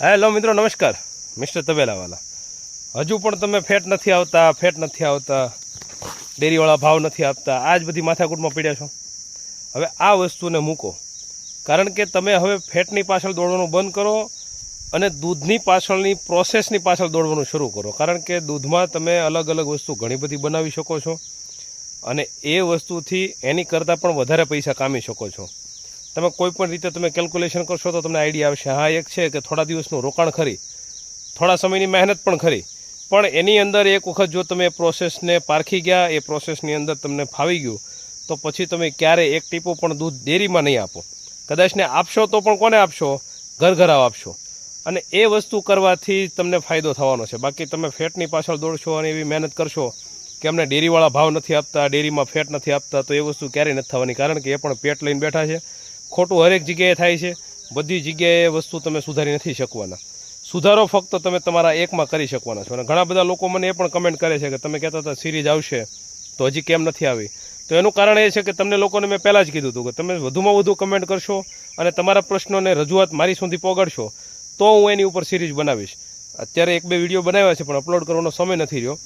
Hello મિત્રો, નમસ્કાર. Mister તબેલાવાલા. હજુ પણ તમે ફેટ નથી આવતા, ડેરીવાળા ભાવ નથી આપતા, આ જ બધી માથાકૂટમાં પડ્યા છો. હવે આ વસ્તુને મૂકો, કારણ કે તમે હવે ફેટની પાછળ દોડવાનું બંધ કરો અને દૂધની પાછળની પ્રોસેસની પાછળ દોડવાનું શરૂ કરો. કારણ કે દૂધમાં તમે અલગ અલગ વસ્તુ ઘણી બધી બનાવી શકો છો અને એ વસ્તુથી એની કરતાં પણ વધારે પૈસા કામી શકો છો. તમે કોઈ પણ રીતે તમે કેલ્ક્યુલેશન કરશો તો તમને આઈડિયા આવશે. હા, એક છે કે થોડા દિવસનું રોકાણ ખરી, થોડા સમયની મહેનત પણ ખરી, પણ એની અંદર એક વખત જો તમે પ્રોસેસને પારખી ગયા, એ પ્રોસેસની અંદર તમને ફાવી ગયું, તો પછી તમે ક્યારે એક ટીપું પણ દૂધ ડેરીમાં નહીં આપો. કદાચને આપશો તો પણ કોને આપશો? ઘરઘરાવ આપશો. અને એ વસ્તુ કરવાથી તમને ફાયદો થવાનો છે. બાકી તમે ફેટની પાછળ દોડશો અને એવી મહેનત કરશો કે અમને ડેરીવાળા ભાવ નથી આપતા, ડેરીમાં ફેટ નથી આપતા, તો એ વસ્તુ ક્યારેય નથી થવાની. કારણ કે એ પણ પેટ લઈને બેઠા છે. ખોટું હરેક જગ્યાએ થાય છે. બધી જગ્યાએ વસ્તુ તમે સુધારી નથી શકવાના. સુધારો ફક્ત તમે તમારા એકમાં કરી શકવાના છો. અને ઘણા બધા લોકો મને એ પણ કમેન્ટ કરે છે કે તમે કહેતા હતા સિરીઝ આવશે તો હજી કેમ નથી આવી. તો એનું કારણ એ છે કે તમને લોકોને મેં પહેલાં જ કીધું હતું કે તમે વધુમાં વધુ કમેન્ટ કરશો અને તમારા પ્રશ્નોને રજૂઆત મારી સુધી પહોંચાડશો તો હું એની ઉપર સિરીઝ બનાવીશ. અત્યારે 1-2 વિડીયો બનાવ્યા છે પણ અપલોડ કરવાનો સમય નથી રહ્યો.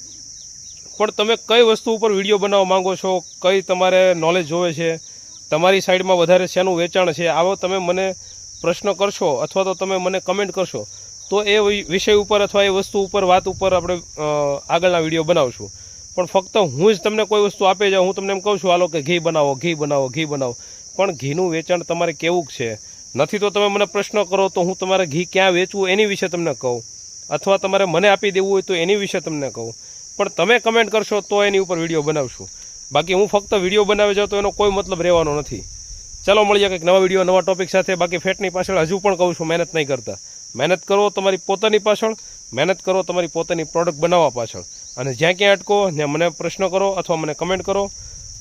પણ તમે કઈ વસ્તુ ઉપર વિડીયો બનાવવા માંગો છો, કઈ તમારે નોલેજ જોવે છે, તમારી સાઈડમાં વધારે શેનું વેચાણ છે, આવો તમે મને પ્રશ્ન કરશો અથવા તો તમે મને કમેન્ટ કરશો તો એ વિષય ઉપર અથવા એ વસ્તુ ઉપર વાત ઉપર આપણે આગળના વિડીયો બનાવશું. પણ ફક્ત હું જ તમને કોઈ વસ્તુ આપે જાઉં, હું તમને એમ કહું છું હાલો કે ઘી બનાવો, પણ ઘીનું વેચાણ તમારે કેવું છે નથી. તો તમે મને પ્રશ્ન કરો તો હું તમારે ઘી ક્યાં વેચવું એની વિશે તમને કહું, અથવા તમારે મને આપી દેવું હોય તો એની વિશે તમને કહું. પણ તમે કમેન્ટ કરશો તો એની ઉપર વિડીયો બનાવશું. બાકી હું ફક્ત વિડીયો બનાવી જાઉં તો એનો કોઈ મતલબ રહેવાનો નથી. ચાલો મળીએ કંઈક નવા વિડીયો, નવા ટોપિક સાથે. બાકી ફેટની પાછળ હજુ પણ કહું છું, મહેનત નહીં કરતા. મહેનત કરો તમારી પોતાની પાછળ, મહેનત કરો તમારી પોતાની પ્રોડક્ટ બનાવવા પાછળ. અને જ્યાં ક્યાં અટકો ત્યાં મને પ્રશ્ન કરો અથવા મને કમેન્ટ કરો.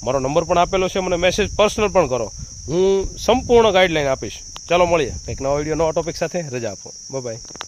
મારો નંબર પણ આપેલો છે, મને મેસેજ પર્સનલ પણ કરો. હું સંપૂર્ણ ગાઈડલાઈન આપીશ. ચાલો મળીએ કંઈક નવા વિડીયો, નવા ટોપિક સાથે. રજા આપો. બાય.